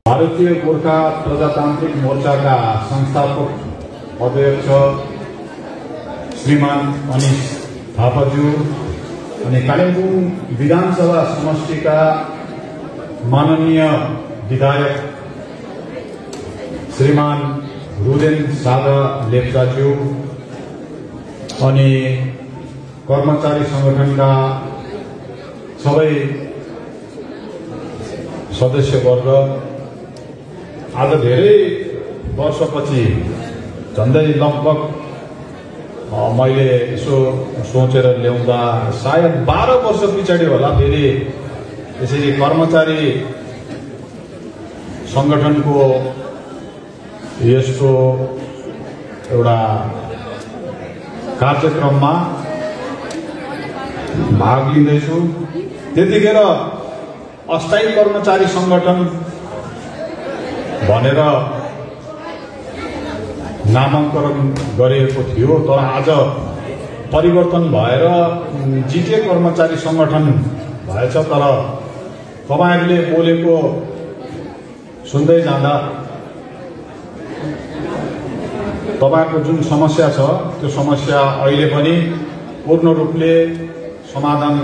भारतीय गोर्खा प्रजातान्त्रिक मोर्चाका संस्थापक अध्यक्ष श्रीमान अनिश थापाज्यू अनि कालिम्पोङ विधानसभा समष्टिका माननीय विधायक श्रीमान रुदेन सादा लेप्चाज्यू अनि कर्मचारी संगठनका सबै सदस्यवर्ग आज धेरै वर्षपछि झन्डै लगभग मैले यसो सोचेर ल्याउँदा सायद 12 वर्ष पछाडि होला फेरि यसरी कर्मचारी संगठनको यस्तो एउटा कार्यक्रममा भाग लिँदैछु। त्यतिखेर अस्थायी कर्मचारी संगठन भनेर नामाङ्करण गरिएको थियो, तर आज परिवर्तन भएर जिटिए कर्मचारी संगठन भएछ। तर तपाईहरुले बोलेको सुन्दै जाँदा तपाईको जुन समस्या छ त्यो समस्या अहिले पनि पूर्ण रूपले समाधान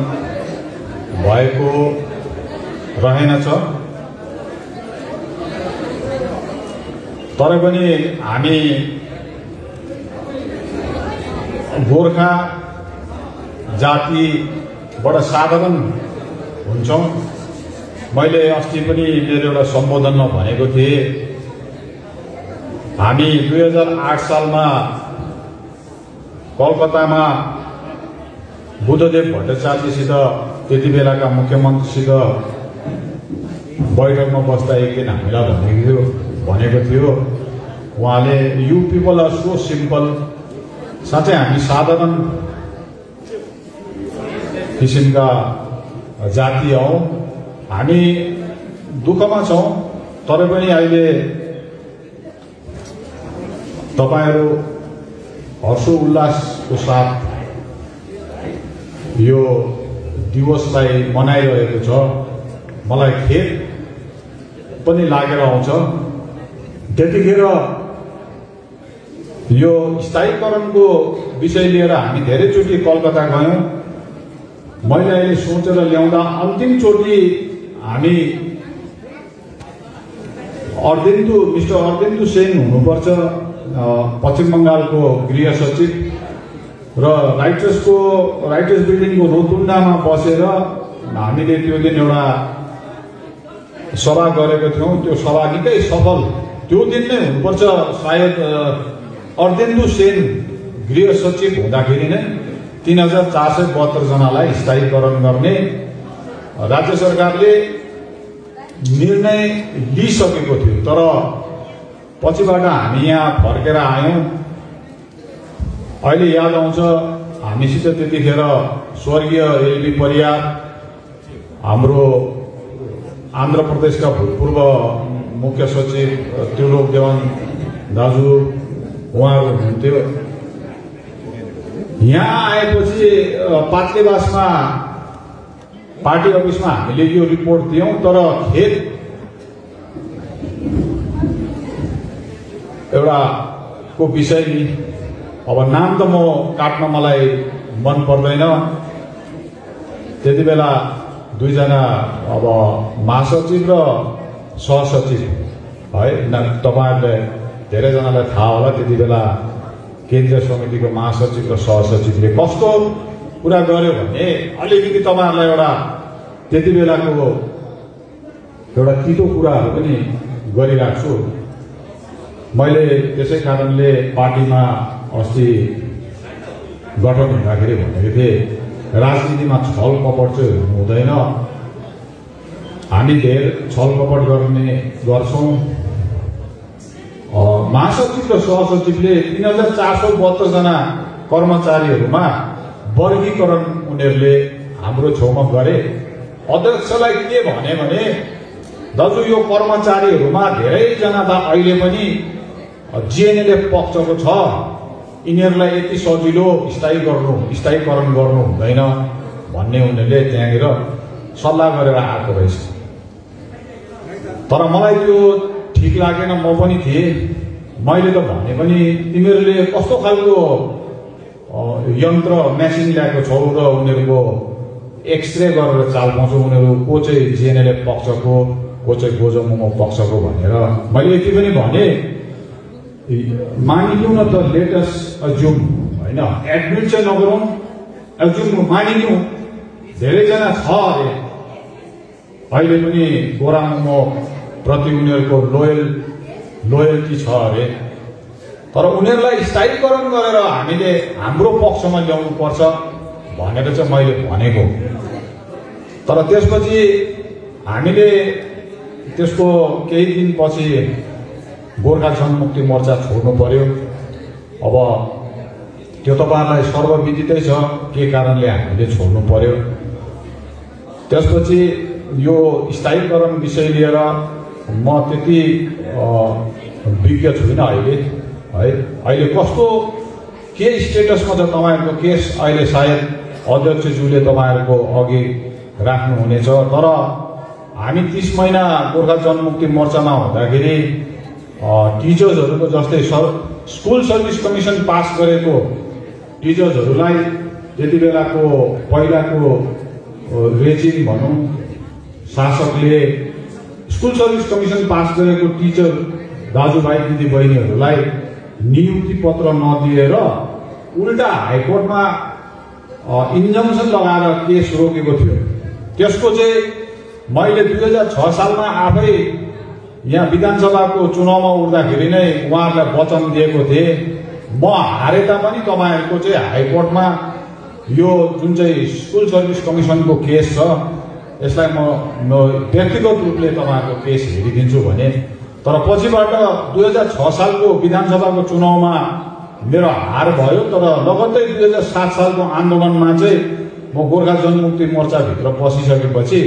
भएको रहेनछ। तर पनि हामी गोर्खा जातिबाट साधारण हुन्छौं। मैले अस्ति पनि मेरो एउटा सम्बोधनमा भनेको थिएँ, हामी 2008 सालमा कलकत्तामा बुद्धदेव भट्टाचार्यसित त्यति बेलाका मुख्यमन्त्रीसित बैठकमा बस्दा एक दिन हामीलाई भनेको थियो उहाँले, you people are so simple, साथै हामी साधारण किसिमका जाति हौ, हामी दुःखमा छौं, तर पनि अहिले तपाईहरु हर्षोल्लासको साथ यो दिवसलाई मनाइरहेको छ। मलाई खेद पनि लागेर आउँछ। त्यतिखेर यो स्थायीकरणको विषय लिएर हामी धेरैचोटि कलकत्ता गयौं। मैले अहिले सोचेर ल्याउँदा अन्तिम चोटि हामी मिस्टर अर्देन्दु सेन हुनुपर्छ, पश्चिम बंगालको गृह सचिव, र राइटर्स बिल्डिङको रोतुण्डामा बसेर हामीले त्यो दिन एउटा सभा गरेको थियौं। त्यो सभा निकै सफल, त्यो दिन नै हुनुपर्छ सायद अर्देन्दु सेन गृह सचिव हुँदाखेरि नै 3472 जनालाई स्थायीकरण गर्ने राज्य सरकारले निर्णय लिइसकेको थियो। तर पछिबाट हामी यहाँ फर्केर आयौं। अहिले याद आउँछ हामीसित त्यतिखेर स्वर्गीय एलबी परियार, हाम्रो आन्ध्र प्रदेशका भूतपूर्व मुख्य सचिव त्रिलोक देवान दाजु उहाँहरू हुनुहुन्थ्यो। यहाँ आएपछि पात्लेबासमा पार्टी अफिसमा हामीले यो रिपोर्ट दियौं, तर खेद एउटा को विषय नि, अब नाम त म काट्न मलाई मन पर्दैन। त्यति बेला दुईजना अब महासचिव र सहसचिव है, तपाईहरुले धेरैजनालाई थाहा होला, त्यति बेला केन्द्रीय समितिको महासचिव र सहसचिवले कस्तो कुरा गर्यो भने अलिकति तपाईहरुलाई एउटा त्यति बेलाको एउटा तितो कुराहरू पनि गरिराख्छु। मैले त्यसै कारणले पार्टीमा अस्ति गठन हुँदाखेरि भनेको थिएँ, राजनीतिमा छल कपट चाहिँ हुनु हुँदैन। हामी धेरै छल कपट गर्छौं। महासचिव र सहसचिवले 3472 जना कर्मचारीहरूमा वर्गीकरण उनीहरूले हाम्रो छेउमा गरे। अध्यक्षलाई के भने दाजु यो कर्मचारीहरूमा धेरैजना त अहिले पनि जिएनएलएफ पक्षको छ, यिनीहरूलाई यति सजिलो स्थायीकरण गर्नु हुँदैन भन्ने उनीहरूले त्यहाँनिर सल्लाह गरेर आएको रहेछ। तर मलाई त्यो ठिक लागेन, म पनि थिएँ। मैले त भने पनि तिमीहरूले कस्तो खालको यन्त्र मेसिन ल्याएको छौ र उनीहरूको एक्सरे गरेर चाल पाउँछौ, उनीहरू को चाहिँ जिएनएलएफ पक्षको, को चाहिँ गोजोमोमो पक्षको भनेर मैले यति पनि भने, मानिलिउँ न त, लेटस अज्युम, होइन एडमिट चाहिँ नगरौँ, अज्युम मानिलिउँ धेरैजना छ अरे अहिले पनि गोरामोमो प्रति उनीहरूको लोयल्टी छ अरे। तर उनीहरूलाई स्थायीकरण गरेर हामीले हाम्रो पक्षमा ल्याउनु पर्छ भनेर चाहिँ मैले भनेको। तर त्यसपछि हामीले त्यसको केही दिनपछि गोर्खा जनमुक्ति मोर्चा छोड्नु पर्यो। अब त्यो तपाईहरुलाई सर्वविदितै छ के कारणले हामीले छोड्नु पर्यो। त्यसपछि यो स्थायीकरण विषय लिएर म त्यति विज्ञ छुइनँ अहिले, है। अहिले कस्तो के स्टेटसमा छ तपाईहरुको केस, अहिले सायद अध्यक्षज्यूले तपाईहरुको अघि राख्नुहुनेछ। तर हामी 30 महिना गोर्खा जनमुक्ति मोर्चामा हुँदाखेरि टिचर्सहरुको जस्तै स्कुल सर्भिस कमिसन पास गरेको टिचर्सहरुलाई त्यति बेलाको पहिलाको रेजिम भनौं शासकले स्कुल सर्भिस कमिसन पास गरेको टिचर दाजुभाइ दिदीबहिनीहरुलाई नियुक्ति पत्र नदिएर उल्टा हाइकोर्टमा इन्जङ्सन लगाएर केस रोकेको थियो। त्यसको चाहिँ मैले 2006 सालमा आफै यहाँ विधानसभाको चुनावमा उठ्दाखेरि नै उहाँहरूलाई वचन दिएको थिएँ, म हारे तापनि तपाईहरुको चाहिँ हाइकोर्टमा यो जुन चाहिँ स्कुल सर्भिस कमिसनको केस छ यसलाई म व्यक्तिगत रूपले तपाईहरुको केस हेरिदिन्छु भने। तर पछिबाट 2006 सालको विधानसभाको चुनावमा मेरो हार भयो। तर लगत्तै 2007 सालको आन्दोलनमा चाहिँ म गोर्खा जनमुक्ति मोर्चा भित्र पसिसकेपछि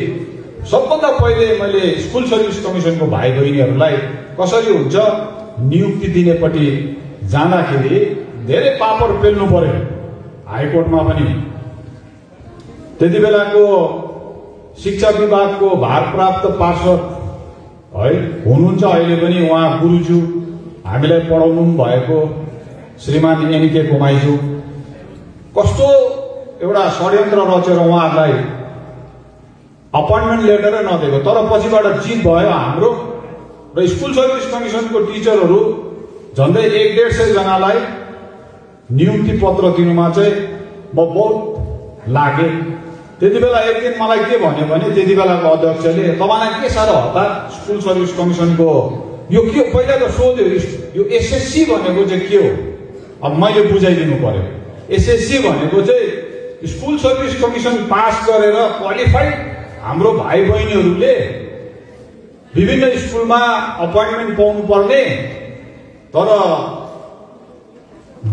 सबभन्दा पहिले मैले स्कुल सर्भिस कमिसनको भाइ बहिनीहरूलाई कसरी हुन्छ नियुक्ति दिनेपट्टि जाँदाखेरि धेरै पापर पेल्नु पर्यो हाइकोर्टमा पनि। त्यति बेलाको शिक्षा विभागको भारप्राप्त पार्षद है हुनुहुन्छ अहिले पनि उहाँ गुरुज्यू, हामीलाई पढाउनु भएको श्रीमान एनके कुमाईज्यू, कस्तो एउटा षड्यन्त्र रचेर उहाँहरूलाई अपोइन्टमेन्ट लेटर नदिएको। तर पछिबाट जित भयो हाम्रो र स्कुल सर्भिस कमिसनको टिचरहरू झन्डै 150 जनालाई नियुक्ति पत्र दिनुमा चाहिँ म बहुत लागे। त्यति बेला एक दिन मलाई के भन्यो भने त्यति बेलाको अध्यक्षले तपाईलाई के साह्रो हतार स्कुल सर्भिस कमिसनको यो के पहिला त सोध्यो यो एसएससी भनेको चाहिँ के हो। अब मैले बुझाइदिनु पर्यो। एसएससी भनेको चाहिँ स्कुल सर्भिस कमिसन पास गरेर क्वालिफाइड हाम्रो भाइ बहिनीहरूले विभिन्न स्कुलमा अपोइन्टमेन्ट पाउनु पर्ने, तर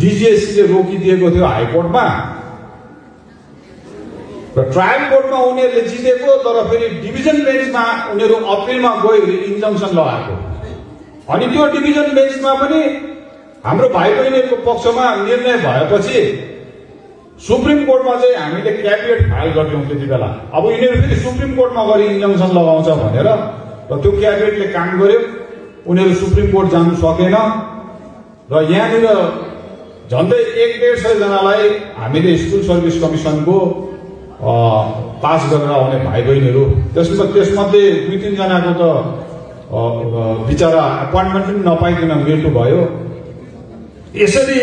डिजिएससीले रोकिदिएको थियो हाइकोर्टमा र ट्रायल कोर्टमा उनीहरूले जितेको। तर फेरि डिभिजन बेन्चमा उनीहरू अपिलमा गयो इन्जङ्सन लगाएको। अनि त्यो डिभिजन बेन्चमा पनि हाम्रो भाइ बहिनीहरूको पक्षमा निर्णय भएपछि सुप्रिम कोर्टमा चाहिँ हामीले क्याबिनेट फाइल गर्थ्यौं त्यति बेला। अब यिनीहरू फेरि सुप्रिम कोर्टमा गरी इन्जङ्सन लगाउँछ भनेर र त्यो क्याबिनेटले काम गर्यो। उनीहरू सुप्रिम कोर्ट जानु सकेन र यहाँनिर झन्डै 150 जनालाई हामीले स्कुल सर्भिस कमिसनको पास गरेर आउने भाइ बहिनीहरू, त्यसमध्ये 2-3 जनाको त बिचरा एपोइन्टमेन्ट पनि नपाइकन मृत्यु भयो। यसरी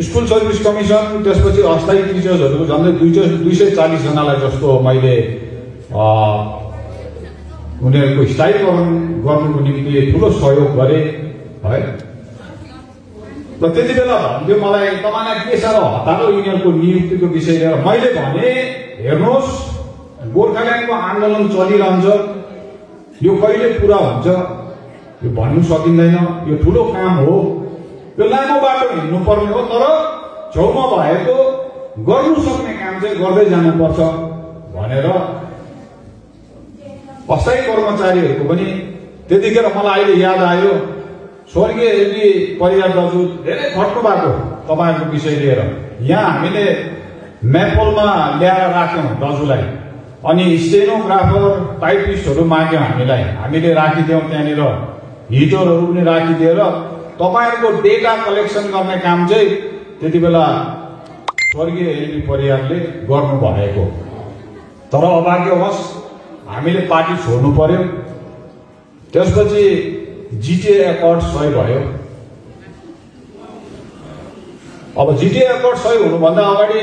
स्कुल सर्भिस कमिसन त्यसपछि अस्थायी टिचर्सहरू झन्डै 240 जनालाई जस्तो मैले उनीहरूको स्थायीकरण गर्नुको निम्ति ठुलो सहयोग गरे, है। र त्यति बेला भन्थ्यो मलाई तपाईलाई के साह्रो हतारो यिनीहरूको नियुक्तिको विषय लिएर। मैले भने हेर्नुहोस् गोर्खाल्यान्डको आन्दोलन चलिरहन्छ, यो कहिले पुरा हुन्छ यो भन्नु सकिँदैन। यो ठुलो काम हो, यो लामो बाटो हिँड्नु पर्ने हो, तर छेउमा भएको गर्नु सक्ने काम चाहिँ गर्दै जानुपर्छ भनेर अस्थायी कर्मचारीहरूको पनि त्यतिखेर मलाई अहिले याद आयो। स्वर्गीय एलडी परियार दाजु धेरै खट्नु भएको तपाईँहरूको विषय लिएर। यहाँ हामीले म्यापलमा ल्याएर राख्यौं दाजुलाई, अनि स्टेनोग्राफर टाइपिस्टहरू माग्यो हामीलाई, हामीले राखिदियौँ। त्यहाँनिर हिटरहरू पनि राखिदिएर तपाईहरुको डेटा कलेक्सन गर्ने काम चाहिँ त्यति बेला स्वर्गीय एलबी परियारले गर्नु भएको। तर अभाग्यवश हामीले पार्टी छोड्नु पर्यो। त्यसपछि जिटिए एकर्ड सही भयो। अब जिटिए एकर्ड सही हुनुभन्दा अगाडि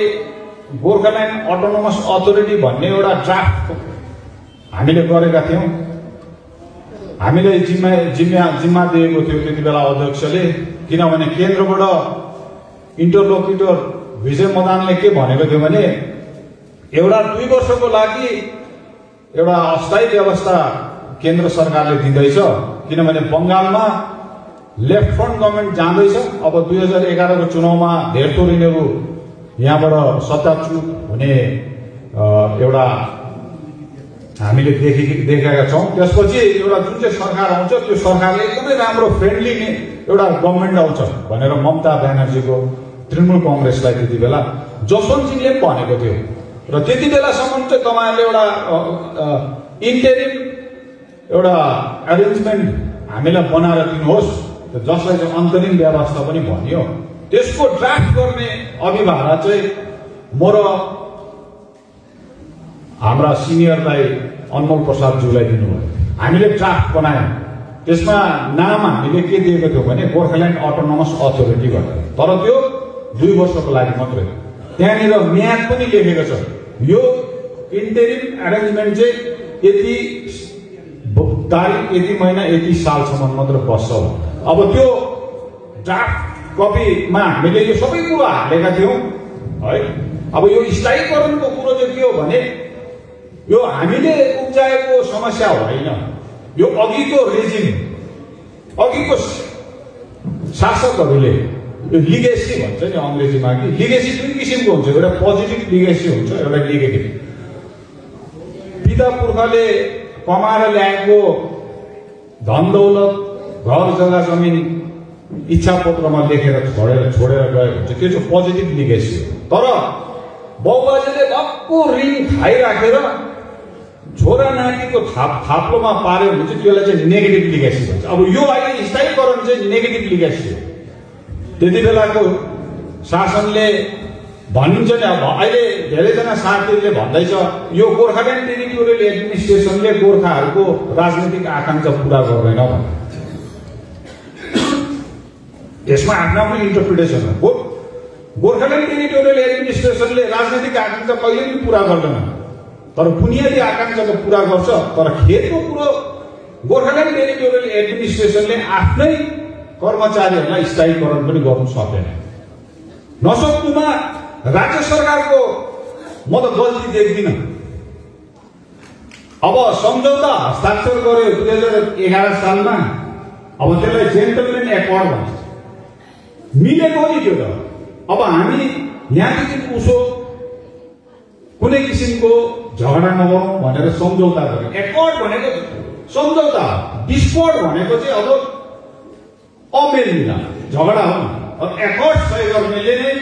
गोर्खाल्यान्ड अटोनोमस अथोरिटी भन्ने एउटा ड्राफ्ट हामीले गरेका थियौं। हामीलाई जिम्मा दिएको थियो त्यति बेला अध्यक्षले, किनभने केन्द्रबाट इन्टरलोक्युटर विजय मदानले के भनेको थियो भने एउटा 2 वर्षको लागि एउटा अस्थायी व्यवस्था केन्द्र सरकारले दिँदैछ, किनभने बंगालमा लेफ्ट फ्रन्ट गभर्नमेन्ट जाँदैछ। अब 2011 को चुनावमा धेर थोरिनेहरू यहाँबाट सत्ताच्युत हुने एउटा हामीले देखेका छौं। त्यसपछि एउटा जुन चाहिँ सरकार आउँछ त्यो सरकारले एकदमै राम्रो फ्रेन्डली एउटा गभर्नमेन्ट आउँछ भनेर ममता ब्यानर्जीको तृणमूल कांग्रेसलाई त्यति बेला जसवन्तसिंहले भनेको थियो। र त्यति बेलासम्म चाहिँ तपाईहरुले एउटा इन्टेरिम एउटा अरेन्जमेन्ट हामीलाई बनाएर दिनुहोस्, जसलाई चाहिँ अन्तरिम व्यवस्था पनि भनियो। त्यसको ड्राफ्ट गर्ने अभिभावना चाहिँ म र हाम्रा सिनियरलाई अनमोल प्रसाद ज्यूलाई दिनुभयो। हामीले ड्राफ्ट बनायौं। त्यसमा नाम हामीले के दिएको थियो भने गोर्खाल्यान्ड अटोनोमस अथोरिटी भनेर। तर त्यो 2 वर्षको लागि मात्रै। त्यहाँनिर म्याद पनि लेखेको छ, यो इन्टेरिम अरेन्जमेन्ट चाहिँ यति तारिख, यति महिना, यति सालसम्म मात्र बस्छ। अब त्यो ड्राफ्ट कपीमा हामीले यो सबै कुरा हालेका थियौं है। अब यो स्थायीकरणको कुरो चाहिँ के हो भने यो हामीले उब्जाएको समस्या होइन, यो अघिको रेजिम, अघिको शासकहरूले यो लिगेसी भन्छ नि अंग्रेजीमा, कि लिगेसी 2 किसिमको हुन्छ। एउटा पोजिटिभ लिगेसी हुन्छ, एउटा नेगेटिभ। पिता पुर्खाले कमाएर ल्याएको धन दौलत, घर जग्गा जमिन इच्छा पत्रमा लेखेर छोडेर गएको हुन्छ, त्यो चाहिँ पोजिटिभ लिगेसी हो। तर बाबुबाजेले भक्कु ऋण खाइराखेर छोरा नातिको थाप्लोमा पार्यो भने चाहिँ त्यसलाई चाहिँ नेगेटिभ लिगेसी भन्छ। अब यो अहिले स्थायीकरण चाहिँ नेगेटिभ लिगेसी हो। त्यति बेलाको शासनले भनिन्छ नि, अब अहिले धेरैजना साथीहरूले भन्दैछ यो गोर्खाल्यान्ड टेरिटोरियल एडमिनिस्ट्रेसनले गोर्खाहरूको राजनीतिक आकांक्षा पूरा गर्दैन भनेर। यसमा आफ्नो आफ्नो इन्टरप्रिटेसन हो। गोर्खाल्यान्ड टेरिटोरियल एडमिनिस्ट्रेसनले राजनीतिक आकांक्षा कहिले पनि पूरा गर्दैन, तर बुनियादी आकांक्षा त पूरा गर्छ। तर खेलको कुरो गोर्खाल्यान्ड टेरिटोरियल एडमिनिस्ट्रेसनले आफ्नै कर्मचारीहरूलाई स्थायीकरण पनि गर्नु सक्दैन। नसक्नुमा राज्य सरकारको म त गल्ती देख्दिनँ। अब सम्झौता हस्ताक्षर गर्यो 2011 सालमा, अब त्यसलाई जेन्टलमेन एकर्ड भन्छ। मिलेको नि त्यो त। अब हामी यहाँदेखि उसो कुनै किसिमको झगडा नगरौँ भनेर सम्झौता गर्यो। एकर्ड भनेको सम्झौता, विस्फोट भनेको चाहिँ अब अमेल मिला झगडा हो। अब एकर्ड सही गर्नेले नै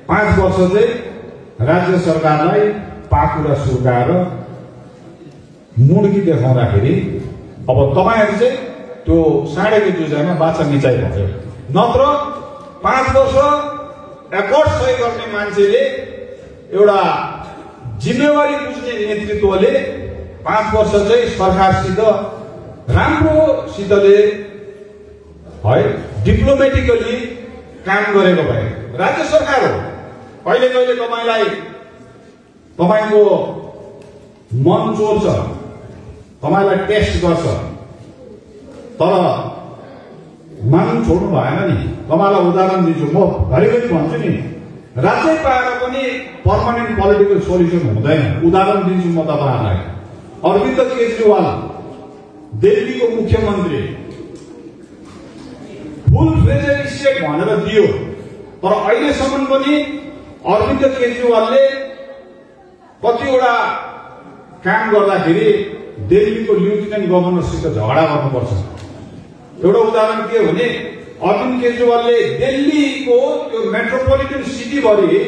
5 वर्ष चाहिँ राज्य सरकारलाई पाखुरा सुर्काएर मुड्की देखाउँदाखेरि अब तपाईहरु चाहिँ त्यो साढेको जुजामा बाछा मिचाइ भयो। नत्र 5 वर्ष एकर्ड सही गर्ने मान्छेले, एउटा जिम्मेवारी बुझ्ने नेतृत्वले 5 वर्ष चाहिँ सरकारसित राम्रोसितले है डिप्लोमेटिकली काम गरेको भए राज्य सरकार हो। कहिले कहिले तपाईको मन चोर्छ, तपाईलाई टेस्ट गर्छ, तर मान छोड्नु भएन नि। तपाईलाई उदाहरण दिन्छु, म घरिघरि भन्छु नि, राज्य पाएर पनि पर्मानेन्ट पोलिटिकल सोल्युसन हुँदैन। उदाहरण दिन्छु म तपाईहरुलाई। अरविन्द केजरीवाल दिल्लीको मुख्यमन्त्री, फुल फ्लेजेड स्टेट भनेर दियो, तर अहिलेसम्म पनि अरविन्द केजरीवालले कतिवटा काम गर्दाखेरि दिल्लीको लेफ्टिनेन्ट गभर्नरसित झगडा गर्नुपर्छ। एउटा उदाहरण के हो भने अरविन्द केजरीवालले दिल्लीको त्यो मेट्रोपोलिटन सिटीभरि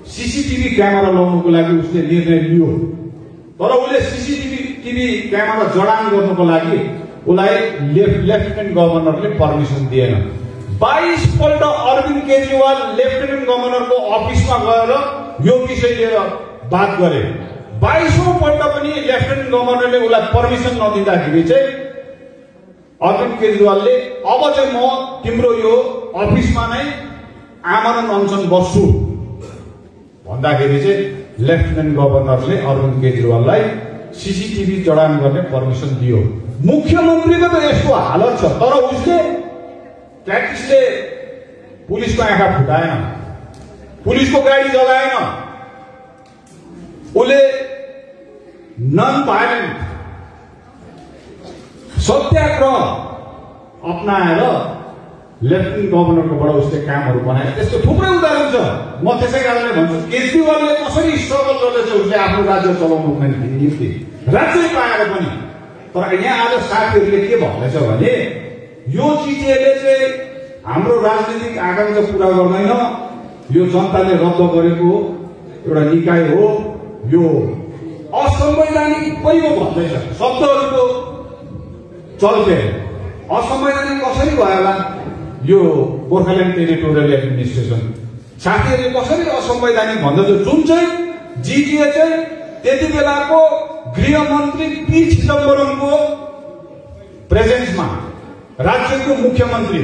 सीसीटीभी क्यामेरा लगाउनको लागि उसले निर्णय लियो। तर उसले सीसीटीभी क्यामेरा जडान गर्नुको लागि उसलाई लेफ्टिनेन्ट गभर्नरले पर्मिसन दिएन। 22 पल्ट अरविन्द केजरीवाल लेफ्टिनेन्ट गभर्नरको अफिसमा गएर यो विषय लिएर बात गरे। 22औं पल्ट पनि लेफ्टिनेन्ट गभर्नरले उसलाई पर्मिसन नदिँदाखेरि चाहिँ अरविन्द केजरीवालले अब चाहिँ म तिम्रो यो अफिसमा नै आमरण अनसन बस्छु भन्दाखेरि चाहिँ लेफ्टिनेन्ट गभर्नरले अरविन्द केजरीवाललाई सीसीटीभी जडान गर्ने पर्मिसन दियो। मुख्यमन्त्रीको त यस्तो हालत छ, तर उसले ट्याक्टिसले पुलिसको आँखा फुटाएन, पुलिसको गाडी जलाएन, उसले नन भाइलेन्ट सत्याग्रह अप्नाएर लेफ्टिनेन्ट गभर्नरकोबाट उसले कामहरू बनाए। त्यस्तो थुप्रै उदाहरण छ। म त्यसै कारणले भन्छु केजरीवालले कसरी स्ट्रगल गर्दैछ उसले आफ्नो राज्य चलाउनुको निम्ति, राज्य पाएर पनि। तर यहाँ आज साथीहरूले के भन्दैछ भने यो जिटिएले चाहिँ हाम्रो राजनीतिक आकांक्षा पूरा गर्दैन, यो जनताले रद्द गरेको एउटा निकाय हो, यो असंवैधानिक पनि हो भन्दैछ। शब्दहरूको चल्थे असंवैधानिक कसरी भयो होला यो गोर्खाल्यान्ड टेरिटोरियल एडमिनिस्ट्रेसन, साथीहरूले कसरी असंवैधानिक भन्दछ? जुन चाहिँ जिटिए चाहिँ त्यति बेलाको गृहमन्त्री पी चिदम्बरमको प्रेजेन्समा राज्यको मुख्यमन्त्री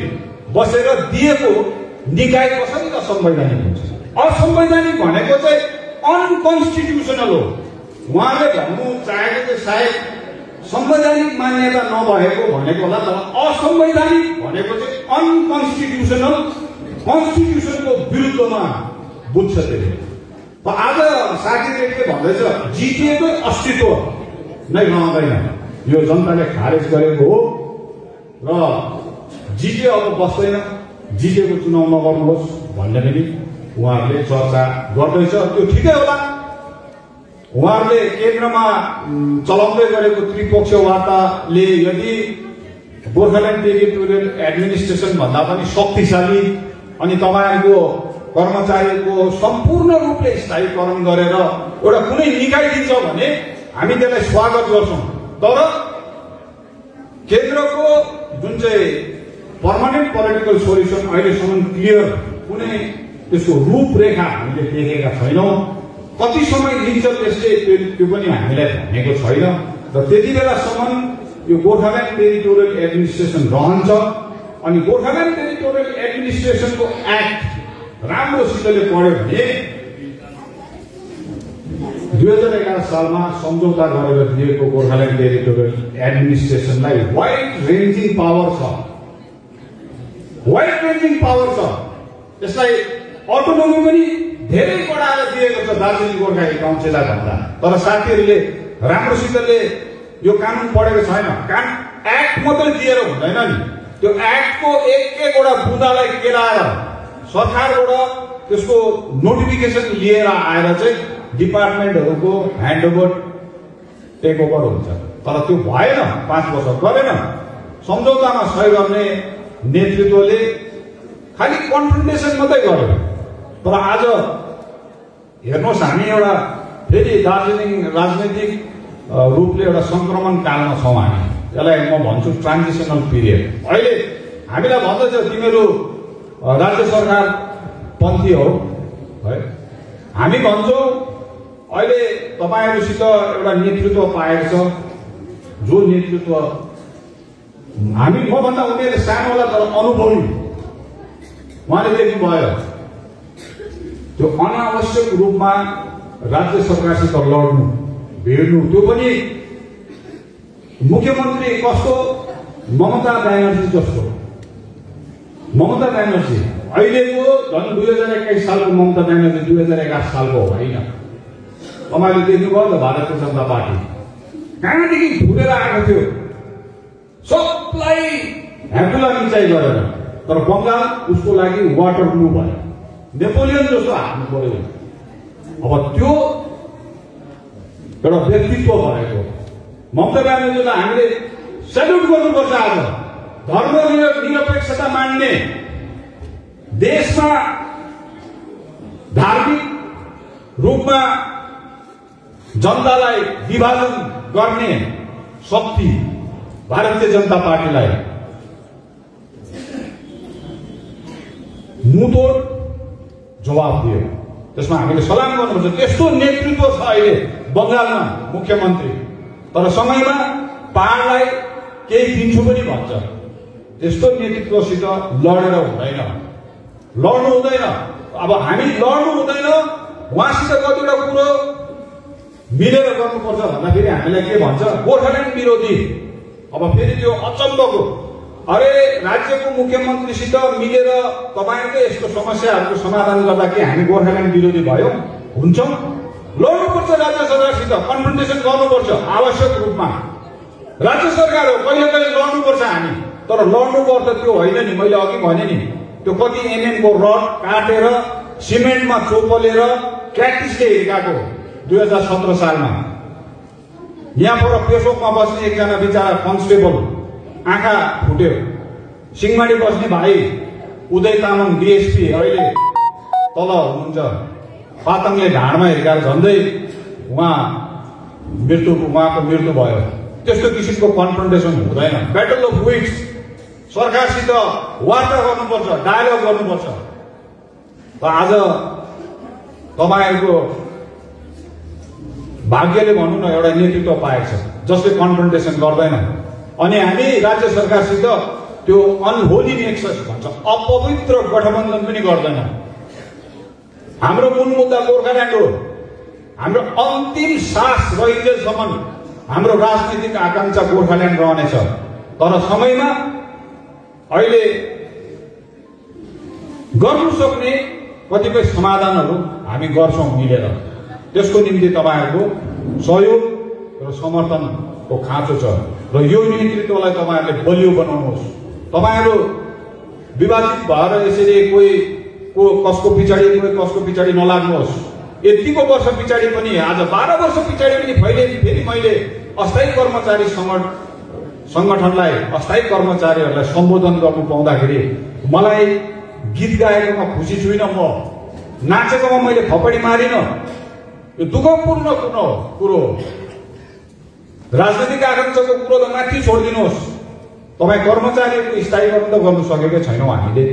बसेर दिएको निकाय कसरी असंवैधानिक हुन्छ? असंवैधानिक भनेको चाहिँ अनकन्स्टिट्युसनल हो। उहाँले भन्नु चाहेको चाहिँ सायद संवैधानिक मान्यता नभएको भनेको होला, तर असंवैधानिक भनेको चाहिँ अनकन्स्टिट्युसनल, कन्स्टिट्युसनको विरुद्धमा बुझ्छ त्यसले। आज साथीले के भन्दैछ? जिटिएको अस्तित्व नै रहँदैन, यो जनताले खारेज गरेको हो र जिटिए अब बस्दैन, जिटिएको चुनाव नगर्नुहोस् भन्ने पनि उहाँहरूले चर्चा गर्दैछ। त्यो ठिकै होला। उहाँहरूले केन्द्रमा चलाउँदै गरेको त्रिपक्षीय वार्ताले यदि गोर्खाल्यान्ड टेरिटोरियल एडमिनिस्ट्रेसन भन्दा पनि शक्तिशाली अनि तपाईहरुको कर्मचारीको सम्पूर्ण रूपले स्थायीकरण गरेर एउटा कुनै निकाय दिन्छ भने हामी त्यसलाई स्वागत गर्छौं। तर केन्द्रको जुन चाहिँ पर्मानेन्ट पोलिटिकल सोल्युसन अहिलेसम्म क्लियर कुनै त्यसको रूपरेखा हामीले देखेका छैनौं। कति समय लिन्छ त्यसले त्यो पनि हामीलाई भनेको छैन र त्यति बेलासम्म यो गोर्खाल्यान्ड टेरिटोरियल एडमिनिस्ट्रेसन रहन्छ। अनि गोर्खाल्यान्ड टेरिटोरियल एडमिनिस्ट्रेसनको एक्ट राम्रोसितले पढ्यो भने 2011 सालमा सम्झौता गरेर दिएको गोर्खाल्यान्ड टेरिटोरियल एडमिनिस्ट्रेसनलाई वाइड रेन्जिङ पावर छ, वाइड रेन्जिङ पावर छ। यसलाई अटोनोमी पनि धेरै बढाएर दिएको छ दार्जिलिङ गोर्खा काउन्सिललाई भन्दा। तर साथीहरूले राम्रोसितले यो कानून पढेको छैन। एक्ट मात्रै दिएर हुँदैन नि, त्यो एक्टको एक एकवटा बुँदालाई केलाएर सरकारबाट त्यसको नोटिफिकेसन लिएर आएर चाहिँ डिपार्टमेन्टहरूको ह्यान्डओभर टेकओभर हुन्छ। तर त्यो भएन, 5 वर्ष गरेन। सम्झौतामा सही गर्ने नेतृत्वले खालि कन्फ्रन्टेसन मात्रै गर्यो। तर आज हेर्नुहोस्, हामी एउटा फेरि दार्जिलिङ राजनैतिक रूपले एउटा संक्रमण कालमा छौं। हामी यसलाई म भन्छु ट्रान्जिसनल पिरियड। अहिले हामीलाई भन्दछ तिमीहरू राज्य सरकार पन्थी हो है, हामी भन्छौं अहिले तपाईहरुसित एउटा नेतृत्व पाएको छ, जो नेतृत्व हामी मभन्दा उनीहरूले सानो होला तर अनुभवी उहाँले देख्नुभयो। त्यो अनावश्यक रूपमा राज्य सरकारसित लड्नु भिड्नु, त्यो पनि मुख्यमन्त्री कस्तो ममता ब्यानर्जी जस्तो। ममता ब्यानर्जी अहिलेको झन् 2021 सालको ममता ब्यानर्जी 2011 सालको होइन। तपाईले देख्नुभयो त भारतीय जनता पार्टी कहाँदेखि फुटेर आएको थियो, सबलाई ह्याकुला मिचाइ गरेर। तर बंगाल उसको लागि वाटर ब्लू भयो, नेपोलियन जस्तो हाल्नु पर्यो। अब त्यो एउटा व्यक्तित्व भएको ममता ब्यानर्जीलाई हामीले सल्युट गर्नुपर्छ। आज धर्मनिरपेक्षता मान्ने, देशमा धार्मिक रूपमा जनतालाई विभाजन गर्ने शक्ति भारतीय जनता पार्टीलाई मुतोड जवाब दियो। त्यसमा हामीले सलाम गर्नुपर्छ। त्यस्तो नेतृत्व छ अहिले बंगालमा मुख्यमन्त्री, तर समयमा पहाडलाई केही दिन्छु पनि भन्छ। त्यस्तो नेतृत्वसित लडेर हुँदैन, लड्नु हुँदैन। अब हामी लड्नु हुँदैन, उहाँसित कतिवटा कुरो मिलेर गर्नुपर्छ भन्दाखेरि हामीलाई के भन्छ, गोर्खाल्यान्ड विरोधी। अब फेरि त्यो अचम्मको, अरे राज्यको मुख्यमन्त्रीसित मिलेर तपाईहरुको यस्तो समस्याहरूको समाधान गर्दा के हामी गोर्खाल्यान्ड विरोधी भयौं? हुन्छौं? लड्नुपर्छ राज्य सरकारसित, कन्फ्रन्टेसन गर्नुपर्छ आवश्यक रूपमा। राज्य सरकार हो, कहिले कहिले लड्नुपर्छ हामी, तर लड्नुको अर्थ त्यो होइन नि। मैले अघि भने नि, त्यो कति एमएम को रड काटेर सिमेन्टमा चोपलेर प्र्याक्टिसले हिर्काको 2017 सालमा। यहाँ पर पेसोकमा बस्ने एकजना बिचारा कन्स्टेबल आँखा फुट्यो। सिंहमाडी बस्ने भाइ उदय तामाङ डीएसपी अहिले तल हुनुहुन्छ, पातङले ढाडमा हिर्काएर झन्डै उहाँको मृत्यु भयो। त्यस्तो किसिमको कन्फ्रन्टेसन हुँदैन। ब्याटल अफ विट्स, सरकारसित वार्ता गर्नुपर्छ, डायलग गर्नुपर्छ। आज तपाईहरुको भाग्यले भनौं न एउटा नेतृत्व पाएको छ जसले कन्फ्रन्टेसन गर्दैन। अनि हामी राज्य सरकारसित त्यो अनहोली नेक्सस भन्छ, अपवित्र गठबन्धन पनि गर्दैन। हाम्रो मूल मुद्दा गोर्खाल्यान्ड हो। हाम्रो अन्तिम सास रहिन्जेलसम्म हाम्रो राजनीतिक आकांक्षा गोर्खाल्यान्ड रहनेछ। तर समयमा अहिले गर्नु सक्ने कतिपय समाधानहरू हामी गर्छौं मिलेर। त्यसको निम्ति तपाईहरुको सहयोग र समर्थनको खाँचो छ र यो नेतृत्वलाई तपाईहरुले बलियो बनाउनुहोस्। तपाईहरु विभाजित भएर यसरी कोही कसको पछाडि नलाग्नुहोस्। यतिको वर्ष पछाडि पनि, आज 12 वर्ष पछाडि पनि फेरि मैले अस्थायी कर्मचारी संगठनलाई, अस्थायी कर्मचारीहरूलाई सम्बोधन गर्नु पाउँदाखेरि मलाई गीत गाएकोमा खुसी छुइनँ, म नाचेकोमा मैले थपडी मारिन। यो दुःखपूर्ण कुरो हो। राजनीतिक आकांक्षाको कुरो त माथि छोडिदिनुहोस्। तपाईँ कर्मचारीहरूको स्थायीकरण त गर्नु सकेकै छैनौं हामीले।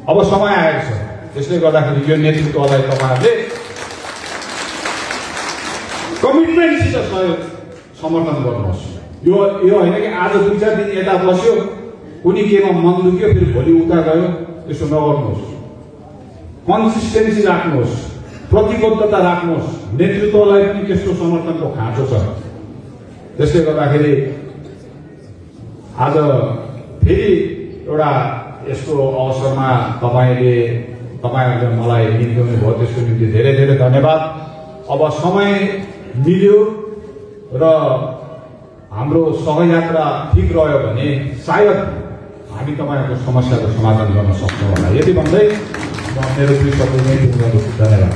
अब समय आएको छ। त्यसले गर्दाखेरि यो नेतृत्वलाई तपाईहरुले कमिटमेन्टसित समर्थन गर्नुहोस्। यो होइन कि आज 2-4 दिन यता बस्यो, कुनै केमा मन दुख्यो, फेरि भोलि उता गयो, त्यसो नगर्नुहोस्। कन्सिस्टेन्सी राख्नुहोस्, प्रतिबद्धता राख्नुहोस्। नेतृत्वलाई पनि त्यस्तो समर्थनको खाँचो छ। त्यसले गर्दाखेरि आज फेरि एउटा यस्तो अवसरमा तपाईहरुले मलाई दिनुभयो, त्यसको निम्ति धेरै धेरै धन्यवाद। अब समय मिल्यो र हाम्रो सहयात्रा ठिक रह्यो भने सायद हामी तपाईहरुको समस्याको समाधान गर्न सक्छौं होला। यति भन्दै म मेरो 2 शब्द नै टुङ्ग्याउँछु। धन्यवाद।